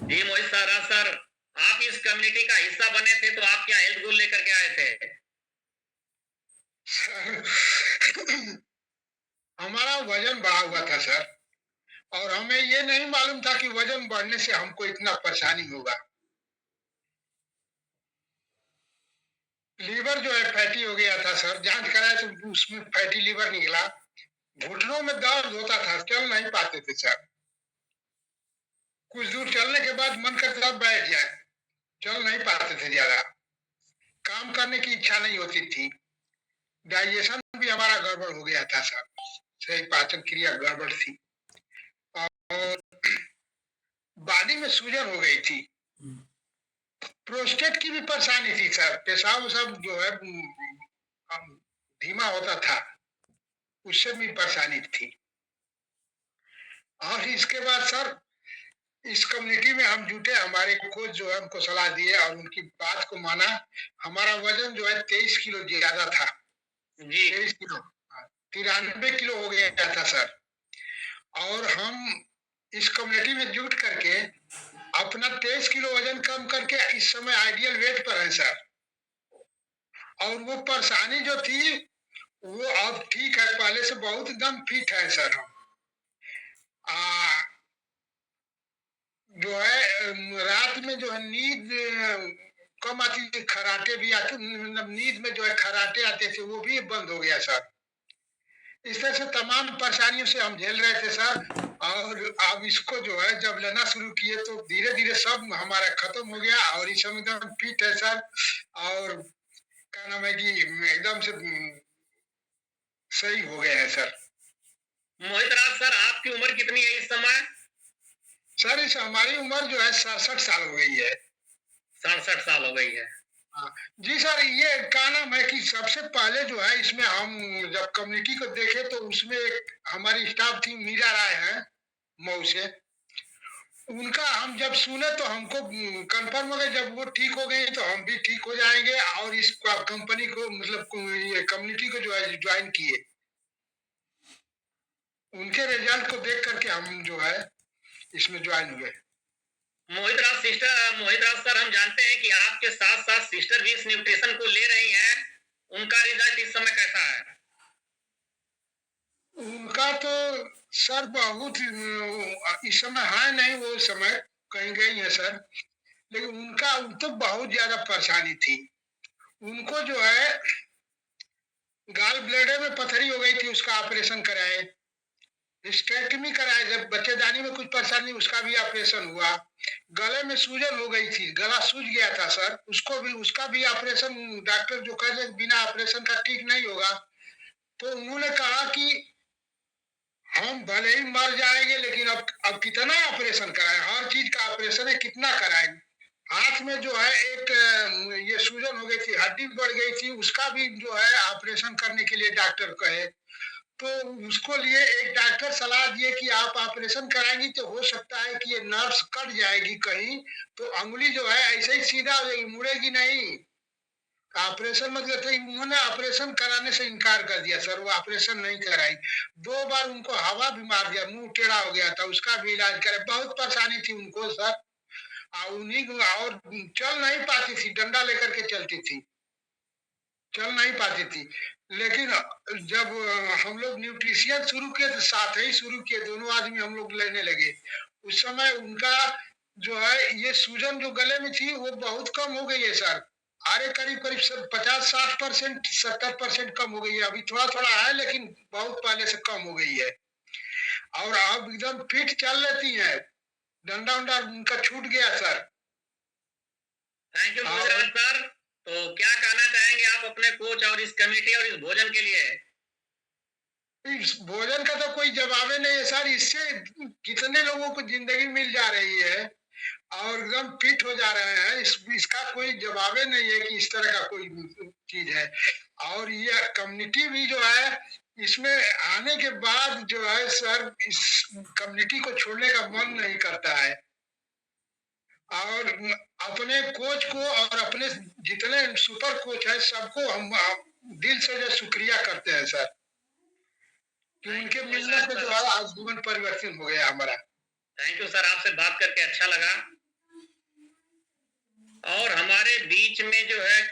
जी मोहित sir, आप इस community का हिस्सा बने थे तो आप क्या हेल्थ गोल लेकर के आए थे? सर, हमारा वजन बढ़ा हुआ था सर, और हमें ये नहीं मालूम था कि वजन बढ़ने से हमको इतना परेशानी होगा। लीवर जो है फैटी हो गया था सर, जांच कराए तो उसमें फैटी लीवर निकला। घुटनों में दर्द होता था, चल नहीं पाते थे सर। कुछ दूर चलने के बाद मन करता था बैठ जाए, चल नहीं पाते थे ज्यादा। काम करने की इच्छा नहीं होती थी। डाइजेशन भी हमारा गड़बड़ हो गया था सर, सही पाचन क्रिया गड़बड़ थी। और बॉडी में सूजन हो गई थी। प्रोस्टेट की भी परेशानी थी सर, पेशाब सब जो है धीमा होता था, उससे भी परेशानी थी। और इसके बाद सर, इस कम्युनिटी में हम जुटे, हमारे कोच जो है हमको सलाह दिए और उनकी बात को माना। हमारा वजन जो है 23 किलो ज्यादा था। जी 23 किलो, 93 किलो हो गया था सर। और हम इस कम्युनिटी में जुट करके अपना 23 किलो वजन कम करके इस समय आइडियल वेट पर है सर। और वो परेशानी जो थी वो अब ठीक है, पहले से बहुत एकदम फिट है सर हम। आ, जो है रात में जो है नींद कम आती थी, खराटे भी आते, मतलब नींद में जो है खराटे आते थे, वो भी बंद हो गया सर। इस तरह से तमाम परेशानियों से हम झेल रहे थे सर। और अब इसको जो है जब लेना शुरू किए तो धीरे धीरे सब हमारा खत्म हो गया और इस समय एकदम फिट है सर। और क्या नाम है कि एकदम से सही हो गए हैं सर। मोहित सर, आपकी उम्र कितनी है इस समय? सर इस हमारी उम्र जो है 67 साल हो गई है। 67 साल हो गई है। हाँ, जी सर, ये क्या नाम है कि सबसे पहले जो है इसमें हम जब कम्युनिटी को देखे तो उसमें एक हमारी स्टाफ थी, मीरा राय है, मऊ से। उनका हम जब सुने तो हमको कंफर्म हो गया, जब वो ठीक हो गई तो हम भी ठीक हो जाएंगे। और इस कंपनी को मतलब ये कम्युनिटी को जो है ज्वाइन किए। उनके रिजल्ट को देख करके हम जो है इसमें ज्वाइन हुए। मोहित सर, हम जानते हैं कि आपके साथ साथ सिस्टर भी इस न्यूट्रिशन को ले रही हैं। उनका रिजल्ट इस समय कैसा है? उनका तो सर बहुत इस समय है नहीं, वो समय कहीं गई है सर। लेकिन उनका तो बहुत ज्यादा परेशानी थी। उनको जो है गाल ब्लेडर में पथरी हो गई थी, उसका ऑपरेशन कराए। हिस्टेक्टमी कराए, जब बच्चेदानी में कुछ परेशानी उसका भी ऑपरेशन हुआ। गले में सूजन हो गई थी, गला सूज गया था सर, उसको भी उसका भी ऑपरेशन। डॉक्टर जो कह रहे बिना ऑपरेशन का ठीक नहीं होगा। तो उन्होंने कहा कि हम भले ही मर जाएंगे लेकिन अब कितना ऑपरेशन कराएं, हर चीज का ऑपरेशन है, कितना कराएं। हाथ में जो है एक ये सूजन हो गई थी, हड्डी बढ़ गई थी, उसका भी जो है ऑपरेशन करने के लिए डॉक्टर कहे। तो उसको लिए एक डॉक्टर सलाह दिए कि आप ऑपरेशन कराएंगी तो हो सकता है कि ये नर्व्स कट जाएगी कहीं, तो अंगुली जो है ऐसे ही सीधा हो जाएगी, मुड़ेगी नहीं। ऑपरेशन मतलब तो उन्होंने ऑपरेशन कराने से इनकार कर दिया सर, वो ऑपरेशन नहीं कराई। 2 बार उनको हवा भी मार दिया, मुंह टेढ़ा हो गया था, उसका भी इलाज करे, बहुत परेशानी थी उनको सर। उन्हीं और चल नहीं पाती थी, डंडा लेकर के चलती थी, चल नहीं पाती थी। लेकिन जब हम लोग न्यूट्रिशियन शुरू किए तो साथ ही शुरू किए, दोनों आदमी हम लोग लेने लगे। उस समय उनका जो है ये सूजन जो गले में थी वो बहुत कम हो गई है सर। अरे करीब करीब सब 50-60%, 70% कम हो गई है। अभी थोड़ा थोड़ा है लेकिन बहुत पहले से कम हो गई है। और अब एकदम फिट चल लेती है, डंडा उंडा उनका छूट गया सर। थैंक यू और मोहित सर। तो क्या कहना चाहेंगे आप अपने कोच और इस कमेटी और इस भोजन के लिए? इस भोजन का तो कोई जवाब ही नहीं है सर, इससे कितने लोगों को जिंदगी मिल जा रही है और एकदम फिट हो जा रहे हैं। इसका कोई जवाब ही नहीं है कि इस तरह का कोई चीज है। और ये कम्युनिटी भी जो है इसमें आने के बाद जो है सर, इस कम्युनिटी को छोड़ने का मन नहीं करता है। और अपने कोच को और अपने जितने सुपर कोच है सबको हम दिल से जो शुक्रिया करते हैं सर, कि थैंक उनके यू मोहित मिलने से जो सर। है आज जीवन परिवर्तन हो गया हमारा। थैंक यू सर, आपसे बात करके अच्छा लगा। बीच में जो है